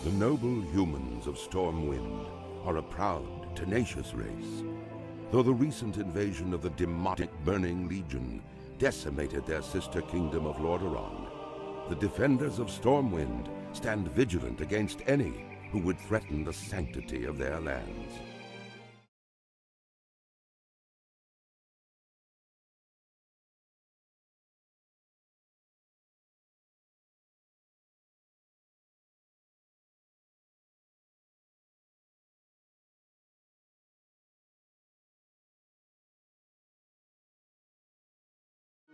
The noble humans of Stormwind are a proud, tenacious race. Though the recent invasion of the demonic Burning Legion decimated their sister kingdom of Lordaeron, the defenders of Stormwind stand vigilant against any who would threaten the sanctity of their lands.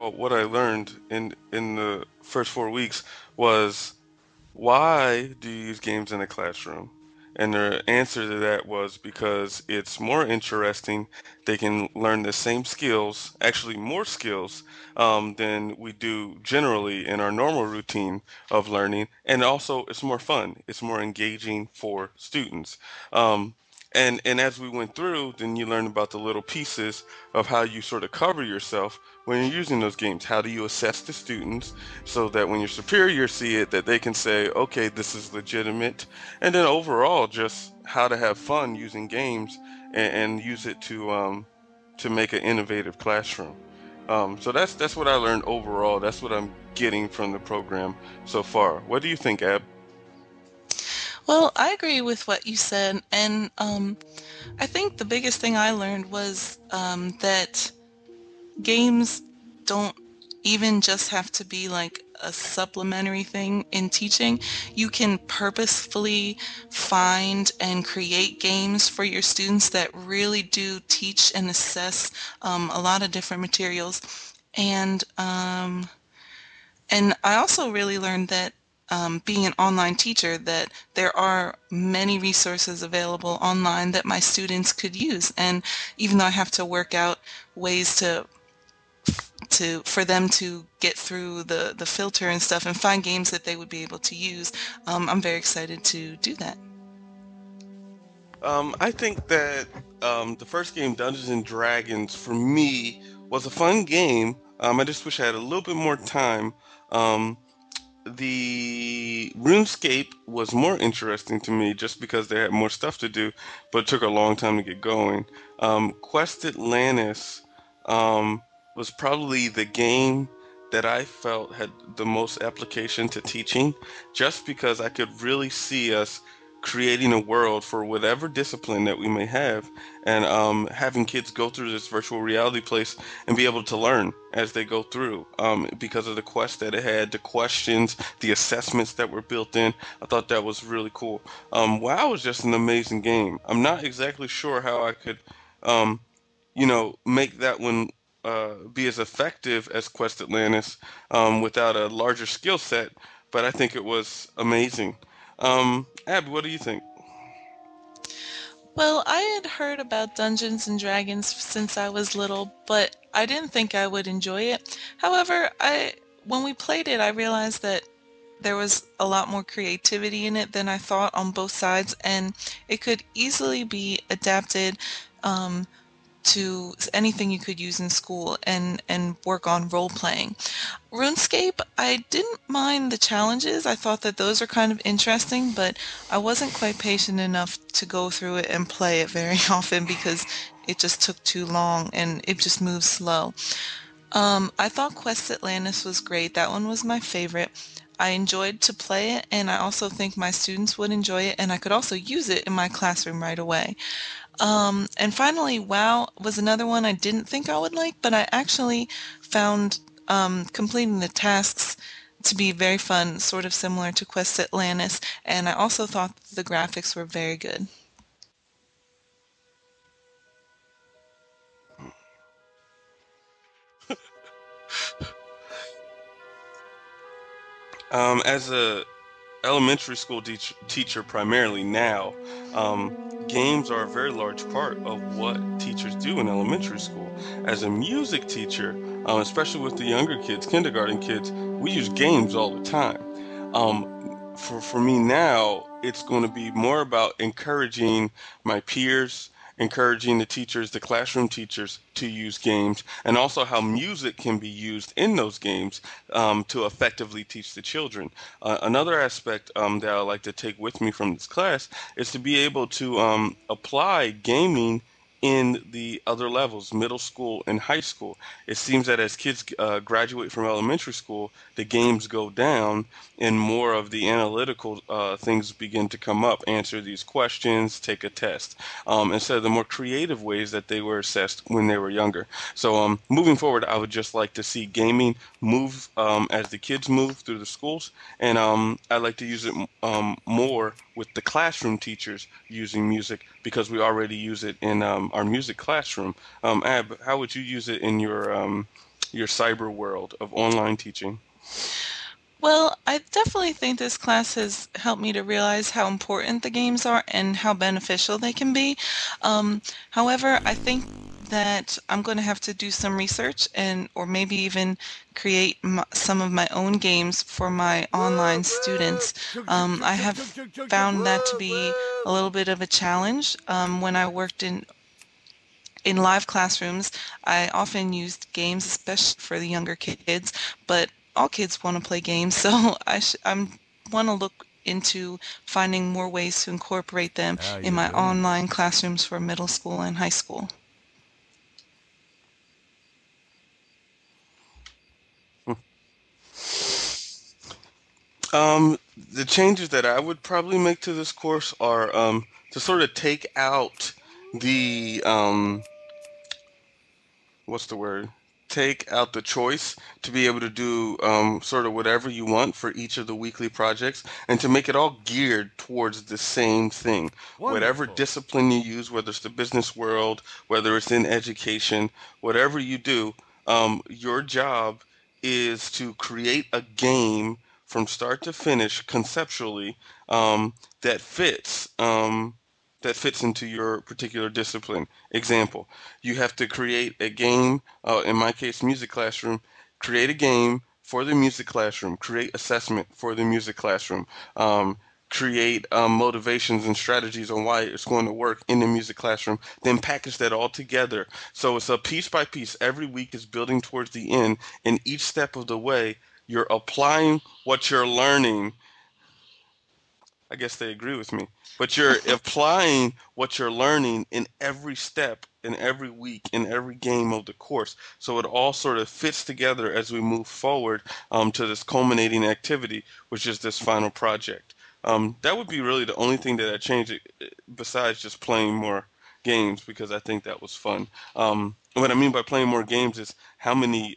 Well, what I learned in the first 4 weeks was, why do you use games in a classroom? And the answer to that was because it's more interesting. They can learn the same skills, actually more skills, than we do generally in our normal routine of learning. And also, it's more fun. It's more engaging for students. Um, and as we went through, then you learn about the little pieces of how you sort of cover yourself when you're using those games. How do you assess the students so that when your superior see it, that they can say, okay, this is legitimate. And then overall, just how to have fun using games and use it to make an innovative classroom. So that's what I learned overall. That's what I'm getting from the program so far. What do you think, Ab? Well, I agree with what you said, and I think the biggest thing I learned was that games don't even just have to be like a supplementary thing in teaching. You can purposefully find and create games for your students that really do teach and assess a lot of different materials. And I also really learned that being an online teacher, that there are many resources available online that my students could use. And even though I have to work out ways to for them to get through the filter and stuff and find games that they would be able to use, I'm very excited to do that. I think that the first game, Dungeons and Dragons, for me was a fun game. I just wish I had a little bit more time. Um, the RuneScape was more interesting to me just because they had more stuff to do, but it took a long time to get going. Quest Atlantis was probably the game that I felt had the most application to teaching, just because I could really see us creating a world for whatever discipline that we may have, and having kids go through this virtual reality place and be able to learn as they go through, because of the quest that it had, the questions, the assessments that were built in. I thought that was really cool. WoW was just an amazing game. I'm not exactly sure how I could, um, make that one be as effective as Quest Atlantis, without a larger skill set, but I think it was amazing. Abby, what do you think? Well, I had heard about Dungeons and Dragons since I was little, but I didn't think I would enjoy it. However, I when we played it, I realized that there was a lot more creativity in it than I thought on both sides, and it could easily be adapted um, to anything you could use in school and work on role playing. RuneScape, I didn't mind the challenges. I thought that those are kind of interesting, but I wasn't quite patient enough to go through it and play it very often because it just took too long and it just moves slow. I thought Quest Atlantis was great. That one was my favorite. I enjoyed to play it, and I also think my students would enjoy it, and I could also use it in my classroom right away. And finally, WoW was another one I didn't think I would like, but I actually found completing the tasks to be very fun, sort of similar to Quest Atlantis, and I also thought the graphics were very good. As a elementary school teacher primarily now, games are a very large part of what teachers do in elementary school. As a music teacher, especially with the younger kids, kindergarten kids, we use games all the time. Um, for me now, it's going to be more about encouraging my peers encouraging the teachers, the classroom teachers, to use games, and also how music can be used in those games to effectively teach the children. Another aspect that I like to take with me from this class is to be able to apply gaming in the other levels, middle school and high school. It seems that as kids graduate from elementary school, the games go down and more of the analytical things begin to come up, answer these questions, take a test, instead of the more creative ways that they were assessed when they were younger. So moving forward, I would just like to see gaming move as the kids move through the schools, and I like to use it more with the classroom teachers using music because we already use it in our music classroom. Ab, how would you use it in your cyber world of online teaching? Well, I definitely think this class has helped me to realize how important the games are and how beneficial they can be. Um, However, I think that I'm going to have to do some research and or maybe even create some of my own games for my online students. I have found that to be a little bit of a challenge. When I worked in live classrooms, I often used games, especially for the younger kids, but all kids want to play games, so I'm want to look into finding more ways to incorporate them How in you my doing? online classrooms for middle school and high school. The changes that I would probably make to this course are to sort of take out the what's the word? Take out the choice to be able to do sort of whatever you want for each of the weekly projects and to make it all geared towards the same thing. Whatever Wonderful. discipline you use, whether it's the business world, whether it's in education, whatever you do, your job is to create a game from start to finish conceptually that fits into your particular discipline. Example, you have to create a game, in my case, music classroom, create a game for the music classroom, create assessment for the music classroom, create motivations and strategies on why it's going to work in the music classroom, then package that all together. So it's a piece by piece. Every week is building towards the end, and each step of the way, you're applying what you're learning. I guess they agree with me. But you're applying what you're learning in every step, in every week, in every game of the course. So it all sort of fits together as we move forward to this culminating activity, which is this final project. That would be really the only thing that I changed besides just playing more games because I think that was fun. What I mean by playing more games is how many,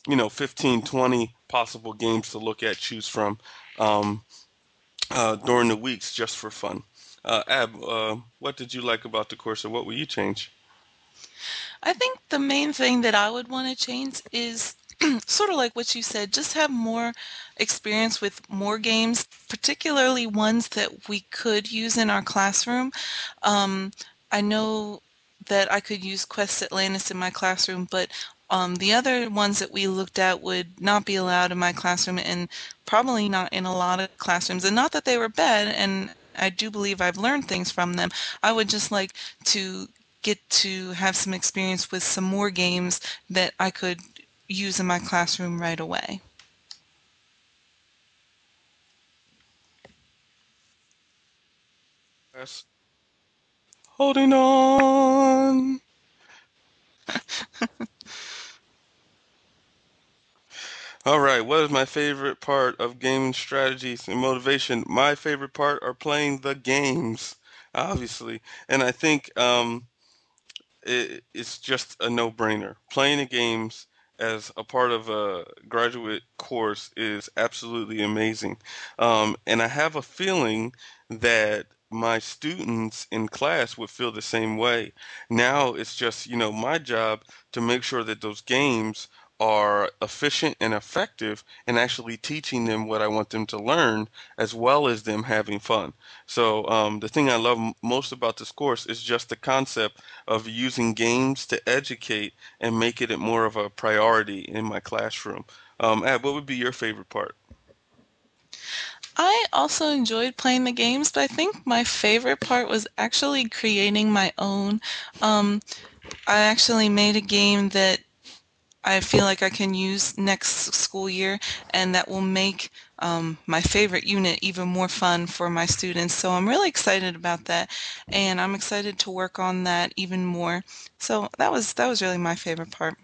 15, 20 possible games to look at, choose from. Um, during the weeks just for fun. Ab, what did you like about the course, or what will you change? I think the main thing that I would want to change is sort of like what you said, just have more experience with more games, particularly ones that we could use in our classroom. Um, I know that I could use Quest Atlantis in my classroom, but the other ones that we looked at would not be allowed in my classroom and probably not in a lot of classrooms. And not that they were bad, and I do believe I've learned things from them. I would just like to get to have some experience with some more games that I could use in my classroom right away. Yes. Holding on. All right, what is my favorite part of gaming strategies and motivation? My favorite part are playing the games, obviously. And I think it's just a no-brainer. Playing the games as a part of a graduate course is absolutely amazing. And I have a feeling that my students in class would feel the same way. Now it's just, my job to make sure that those games are efficient and effective and actually teaching them what I want them to learn as well as them having fun. So the thing I love most about this course is just the concept of using games to educate and make it more of a priority in my classroom. Ab, what would be your favorite part? I also enjoyed playing the games, but I think my favorite part was actually creating my own. Um, I actually made a game that I feel like I can use next school year, and that will make my favorite unit even more fun for my students. So I'm really excited about that, and I'm excited to work on that even more. So that was really my favorite part.